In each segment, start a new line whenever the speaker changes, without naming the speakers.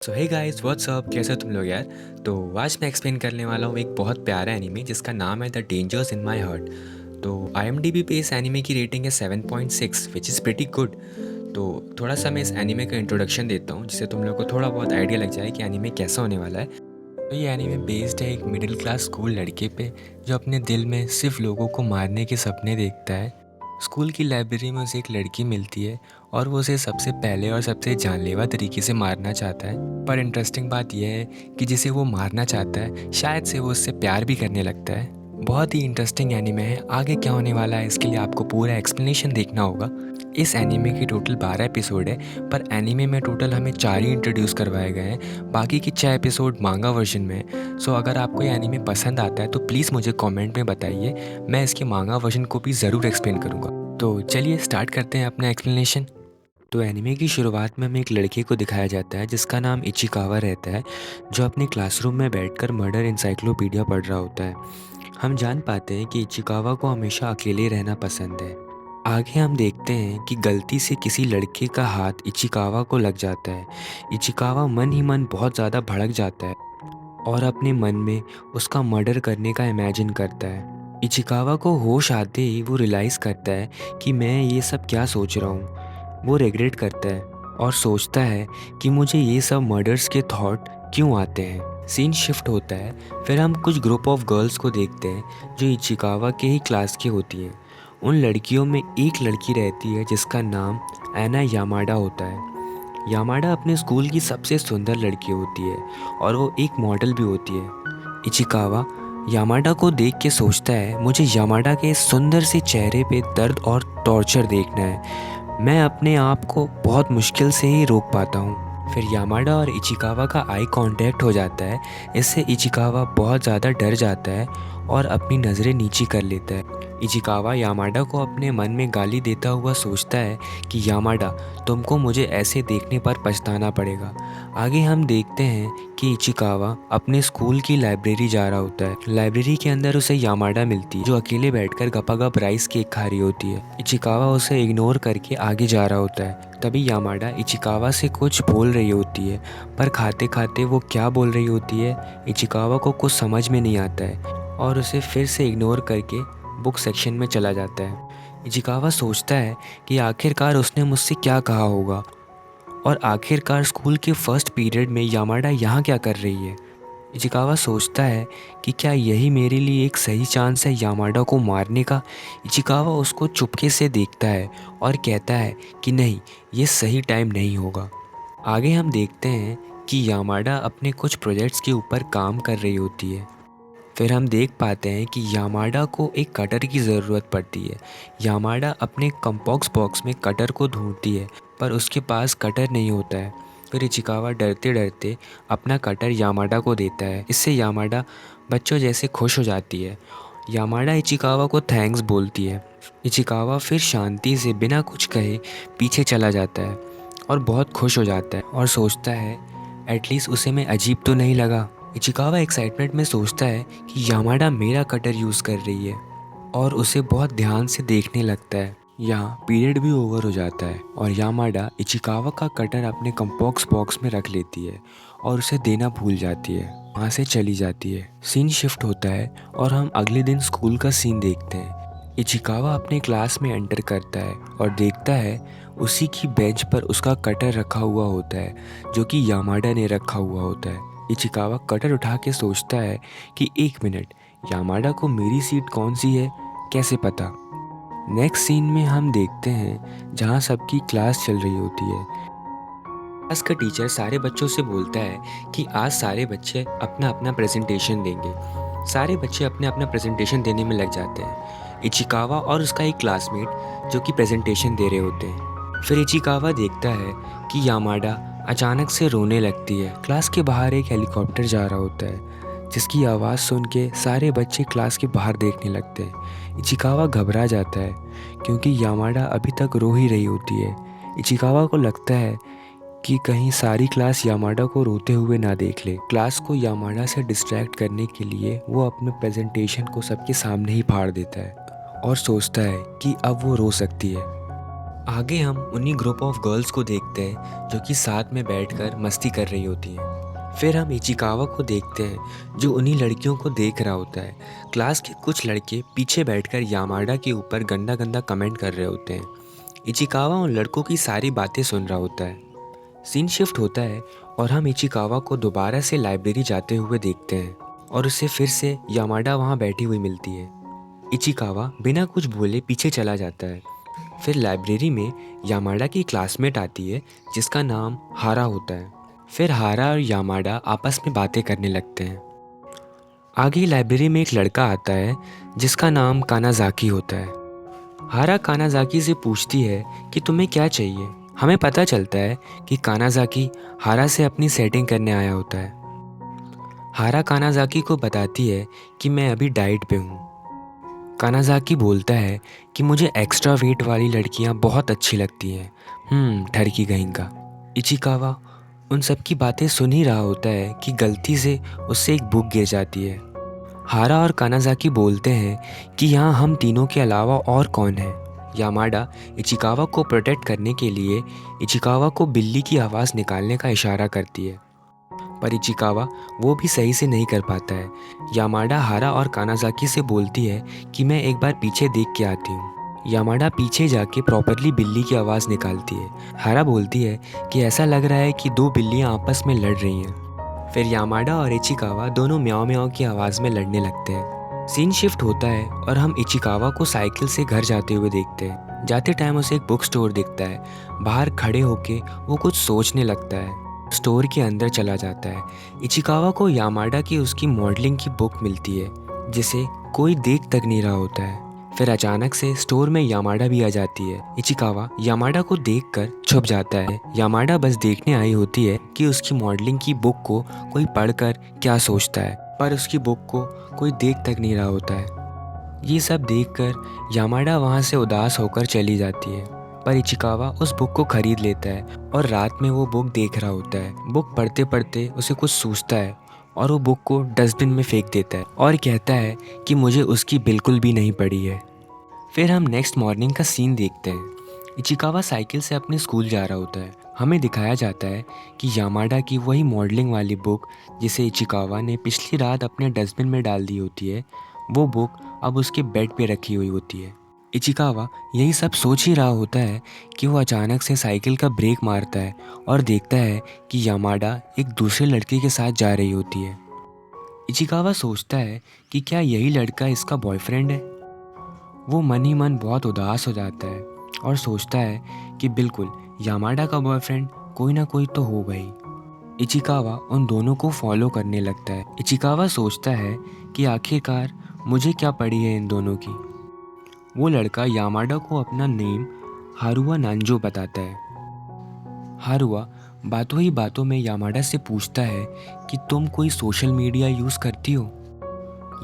सो hey guys what's up, कैसे हो तुम लोग यार। तो आज मैं एक्सप्लेन करने वाला हूँ एक बहुत प्यारा एनीमे जिसका नाम है the dangers in my heart. तो IMDb पे इस एनीमे की रेटिंग है 7.6 विच इज़ प्रीटी गुड। तो थोड़ा सा मैं इस एनीमे का इंट्रोडक्शन देता हूँ जिससे तुम लोग को थोड़ा बहुत आइडिया लग जाए कि एनीमे कैसा होने वाला है। तो ये एनीमे बेस्ड है एक मिडिल क्लास स्कूल लड़के पे जो अपने दिल में सिर्फ लोगों को मारने के सपने देखता है। स्कूल की लाइब्रेरी में उसे एक लड़की मिलती है और वो उसे सबसे पहले और सबसे जानलेवा तरीके से मारना चाहता है। पर इंटरेस्टिंग बात यह है कि जिसे वो मारना चाहता है शायद से वो उससे प्यार भी करने लगता है। बहुत ही इंटरेस्टिंग एनीमे है। आगे क्या होने वाला है इसके लिए आपको पूरा एक्सप्लेनेशन देखना होगा। इस एनीमे के टोटल 12 एपिसोड है, पर एनीमे में टोटल हमें 4 ही इंट्रोड्यूस करवाए गए हैं, बाकी के 6 एपिसोड मांगा वर्जन में है। सो अगर आपको ये एनीमे पसंद आता है तो प्लीज़ मुझे कमेंट में बताइए, मैं इसके मांगा वर्जन को भी ज़रूर एक्सप्लेन करूँगा। तो चलिए स्टार्ट करते हैं अपना एक्सप्लेनेशन। तो एनीमे की शुरुआत में हमें एक लड़के को दिखाया जाता है जिसका नाम इचिकावा रहता है, जो अपने क्लासरूम में बैठकर मर्डर इंसाइक्लोपीडिया पढ़ रहा होता है। हम जान पाते हैं कि इचिकावा को हमेशा अकेले रहना पसंद है। आगे हम देखते हैं कि गलती से किसी लड़के का हाथ इचिकावा को लग जाता है। इचिकावा मन ही मन बहुत ज़्यादा भड़क जाता है और अपने मन में उसका मर्डर करने का इमेजिन करता है। इचिकावा को होश आते ही वो रियलाइज़ करता है कि मैं ये सब क्या सोच रहा हूँ। वो रिग्रेट करता है और सोचता है कि मुझे ये सब मर्डर्स के थॉट क्यों आते हैं। सीन शिफ्ट होता है, फिर हम कुछ ग्रुप ऑफ गर्ल्स को देखते हैं जो इचिकावा के ही क्लास की होती हैं। उन लड़कियों में एक लड़की रहती है जिसका नाम एना यामाडा होता है। यामाडा अपने स्कूल की सबसे सुंदर लड़की होती है और वो एक मॉडल भी होती है। इचिकावा यामाडा को देख के सोचता है, मुझे यामाडा के इस सुंदर से चेहरे पे दर्द और टॉर्चर देखना है। मैं अपने आप को बहुत मुश्किल से ही रोक पाता हूँ। फिर यामाडा और इचिकावा का आई कांटेक्ट हो जाता है। इससे इचिकावा बहुत ज़्यादा डर जाता है और अपनी नज़रें नीची कर लेता है। इचिकावा यामाडा को अपने मन में गाली देता हुआ सोचता है कि यामाडा, तुमको मुझे ऐसे देखने पर पछताना पड़ेगा। आगे हम देखते हैं कि इचिकावा अपने स्कूल की लाइब्रेरी जा रहा होता है। लाइब्रेरी के अंदर उसे यामाडा मिलती है जो अकेले बैठकर गपागप राइस केक खा रही होती है। इचिकावा उसे इग्नोर करके आगे जा रहा होता है। तभी यामाडा इचिकावा से कुछ बोल रही होती है, पर खाते खाते वो क्या बोल रही होती है इचिकावा को कुछ समझ में नहीं आता है और उसे फिर से इग्नोर करके बुक सेक्शन में चला जाता है। इचिकावा सोचता है कि आखिरकार उसने मुझसे क्या कहा होगा और आखिरकार स्कूल के फर्स्ट पीरियड में यामाडा यहाँ क्या कर रही है। इचिकावा सोचता है कि क्या यही मेरे लिए एक सही चांस है यामाडा को मारने का। इचिकावा उसको चुपके से देखता है और कहता है कि नहीं, ये सही टाइम नहीं होगा। आगे हम देखते हैं कि यामाडा अपने कुछ प्रोजेक्ट्स के ऊपर काम कर रही होती है। फिर हम देख पाते हैं कि यामाडा को एक कटर की ज़रूरत पड़ती है। यामाडा अपने कंपॉक्स बॉक्स में कटर को ढूंढती है, पर उसके पास कटर नहीं होता है। फिर इचिकावा डरते डरते अपना कटर यामाडा को देता है। इससे यामाडा बच्चों जैसे खुश हो जाती है। यामाडा इचिकावा को थैंक्स बोलती है। इचिकावा फिर शांति से बिना कुछ कहे पीछे चला जाता है और बहुत खुश हो जाता है और सोचता है एटलीस्ट उसे मैं अजीब तो नहीं लगा। इचिकावा एक्साइटमेंट में सोचता है कि यामाडा मेरा कटर यूज़ कर रही है और उसे बहुत ध्यान से देखने लगता है। यहाँ पीरियड भी ओवर हो जाता है और यामाडा इचिकावा का कटर अपने कंपॉक्स बॉक्स में रख लेती है और उसे देना भूल जाती है। वहाँ से चली जाती है। सीन शिफ्ट होता है और हम अगले दिन स्कूल का सीन देखते हैं। इचिकावा अपने क्लास में एंटर करता है और देखता है उसी की बेंच पर उसका कटर रखा हुआ होता है जो कि यामाडा ने रखा हुआ होता है। इचिकावा कटर उठा के सोचता है कि एक मिनट, यामाडा को मेरी सीट कौन सी है, कैसे पता। नेक्स्ट सीन में हम देखते हैं जहाँ सबकी क्लास चल रही होती है। क्लास का टीचर सारे बच्चों से बोलता है कि आज सारे बच्चे अपना अपना प्रेजेंटेशन देंगे। सारे बच्चे अपने अपना प्रेजेंटेशन देने में लग जाते हैं। इचिकावा और उसका एक क्लासमेट जो कि प्रेजेंटेशन दे रहे होते हैं। फिर इचिकावा देखता है कि यामाडा अचानक से रोने लगती है। क्लास के बाहर एक हेलीकॉप्टर जा रहा होता है जिसकी आवाज़ सुन के सारे बच्चे क्लास के बाहर देखने लगते हैं। इचिकावा घबरा जाता है क्योंकि यामाडा अभी तक रो ही रही होती है। इचिकावा को लगता है कि कहीं सारी क्लास यामाडा को रोते हुए ना देख ले। क्लास को यामाडा से डिस्ट्रैक्ट करने के लिए वो अपने प्रेजेंटेशन को सबके सामने ही फाड़ देता है और सोचता है कि अब वो रो सकती है। आगे हम उन्हीं ग्रुप ऑफ गर्ल्स को देखते हैं जो कि साथ में बैठकर मस्ती कर रही होती हैं। फिर हम इचिकावा को देखते हैं जो उन्हीं लड़कियों को देख रहा होता है। क्लास के कुछ लड़के पीछे बैठकर यामाडा के ऊपर गंदा गंदा कमेंट कर रहे होते हैं। इचिकावा उन लड़कों की सारी बातें सुन रहा होता है। सीन शिफ्ट होता है और हम इचिकावा को दोबारा से लाइब्रेरी जाते हुए देखते हैं और उसे फिर से यामाडा वहाँ बैठी हुई मिलती है। इचिकावा बिना कुछ बोले पीछे चला जाता है। फिर लाइब्रेरी में यामाडा की क्लासमेट आती है जिसका नाम हारा होता है। फिर हारा और यामाडा आपस में बातें करने लगते हैं। आगे लाइब्रेरी में एक लड़का आता है जिसका नाम कानाज़ाकी होता है। हारा कानाज़ाकी से पूछती है कि तुम्हें क्या चाहिए। हमें पता चलता है कि कानाज़ाकी हारा से अपनी सेटिंग करने आया होता है। हारा कानाज़ाकी को बताती है कि मैं अभी डाइट पे हूँ। कानाज़ाकी बोलता है कि मुझे एक्स्ट्रा वेट वाली लड़कियाँ बहुत अच्छी लगती हैं। ठरकी कहीं का। इचिकावा उन सब की बातें सुन ही रहा होता है कि गलती से उससे एक बुक गिर जाती है। हारा और कानाज़ाकी बोलते हैं कि यहाँ हम तीनों के अलावा और कौन है। यामाडा इचिकावा को प्रोटेक्ट करने के लिए इचिकावा को बिल्ली की आवाज़ निकालने का इशारा करती है, पर इचिकावा वो भी सही से नहीं कर पाता है। यामाडा हारा और कानाज़ाकी से बोलती है कि मैं एक बार पीछे देख के आती हूँ। यामाडा पीछे जाके प्रॉपरली बिल्ली की आवाज़ निकालती है। हारा बोलती है कि ऐसा लग रहा है कि दो बिल्लियाँ आपस में लड़ रही हैं। फिर यामाडा और इचिकावा दोनों म्याओ म्याओ की आवाज़ में लड़ने लगते हैं। सीन शिफ्ट होता है और हम इचिकावा को साइकिल से घर जाते हुए देखते हैं। जाते टाइम उसे एक बुक स्टोर दिखता है। बाहर खड़े होके वो कुछ सोचने लगता है। स्टोर के अंदर चला जाता है। इचिकावा को यामाडा की उसकी मॉडलिंग की बुक मिलती है जिसे कोई देख तक नहीं रहा होता है। फिर अचानक से स्टोर में यामाडा भी आ जाती है। इचिकावा यामाडा को देखकर छुप जाता है। यामाडा बस देखने आई होती है कि उसकी मॉडलिंग की बुक को कोई पढ़कर क्या सोचता है, पर उसकी बुक को कोई देख तक नहीं रहा होता है। ये सब देखकर यामाडा वहाँ से उदास होकर चली जाती है, पर इचिकावा उस बुक को खरीद लेता है और रात में वो बुक देख रहा होता है। बुक पढ़ते पढ़ते उसे कुछ सूझता है और वो बुक को डस्टबिन में फेंक देता है और कहता है कि मुझे उसकी बिल्कुल भी नहीं पड़ी है। फिर हम नेक्स्ट मॉर्निंग का सीन देखते हैं। इचिकावा साइकिल से अपने स्कूल जा रहा होता है। हमें दिखाया जाता है कि यामाडा की वही मॉडलिंग वाली बुक जिसे इचिकावा ने पिछली रात अपने डस्टबिन में डाल दी होती है, वो बुक अब उसके बेड पे रखी हुई होती है। इचिकावा यही सब सोच ही रहा होता है कि वो अचानक से साइकिल का ब्रेक मारता है और देखता है कि यामाडा एक दूसरे लड़के के साथ जा रही होती है। इचिकावा सोचता है कि क्या यही लड़का इसका बॉयफ्रेंड है। वो मन ही मन बहुत उदास हो जाता है और सोचता है कि बिल्कुल यामाडा का बॉयफ्रेंड कोई ना कोई तो होगा ही। इचिकावा उन दोनों को फॉलो करने लगता है। इचिकावा सोचता है कि आखिरकार मुझे क्या पड़ी है इन दोनों की। वो लड़का यामाडा को अपना नेम हारुआ नांजो बताता है। हारुआ बातों ही बातों में यामाडा से पूछता है कि तुम कोई सोशल मीडिया यूज़ करती हो।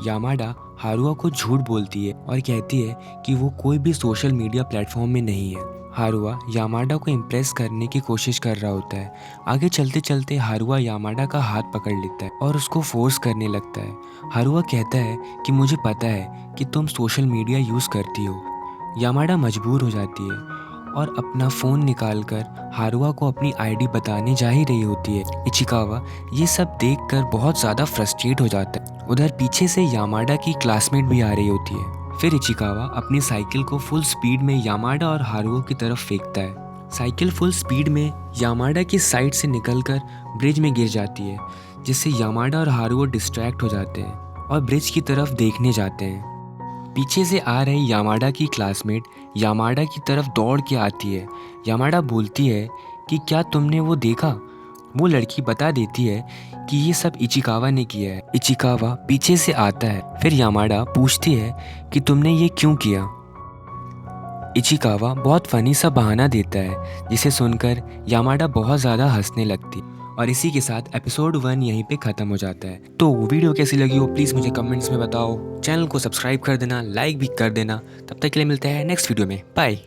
यामाडा हारुआ को झूठ बोलती है और कहती है कि वो कोई भी सोशल मीडिया प्लेटफॉर्म में नहीं है। हारुआ यामाडा को इम्प्रेस करने की कोशिश कर रहा होता है। आगे चलते चलते हारुआ यामाडा का हाथ पकड़ लेता है और उसको फोर्स करने लगता है। हारुआ कहता है कि मुझे पता है कि तुम सोशल मीडिया यूज़ करती हो। यामाडा मजबूर हो जाती है और अपना फ़ोन निकालकर हारुआ को अपनी आईडी बताने जा ही रही होती है। इचिकावा ये सब देखकर बहुत ज़्यादा फ्रस्ट्रेट हो जाता है। उधर पीछे से यामाडा की क्लासमेट भी आ रही होती है। फिर इचिकावा अपनी साइकिल को फुल स्पीड में यामाडा और हारुओ की तरफ फेंकता है। साइकिल फुल स्पीड में यामाडा की साइड से निकलकर ब्रिज में गिर जाती है, जिससे यामाडा और हारुओ डिस्ट्रैक्ट हो जाते हैं और ब्रिज की तरफ देखने जाते हैं। पीछे से आ रही यामाडा की क्लासमेट यामाडा की तरफ दौड़ के आती है। यामाडा बोलती है कि क्या तुमने वो देखा। वो लड़की बता देती है कि ये सब इचिकावा ने किया है। इचिकावा पीछे से आता है। फिर यामाडा पूछती है कि तुमने ये क्यों किया। इचिकावा बहुत फनी सा बहाना देता है, जिसे सुनकर यामाडा बहुत ज़्यादा हंसने लगती। और इसी के साथ एपिसोड 1 यहीं पे ख़त्म हो जाता है। तो वीडियो कैसी लगी हो प्लीज़ मुझे कमेंट्स में बताओ। चैनल को सब्सक्राइब कर देना, लाइक भी कर देना। तब तक के लिए मिलते हैं नेक्स्ट वीडियो में। बाय।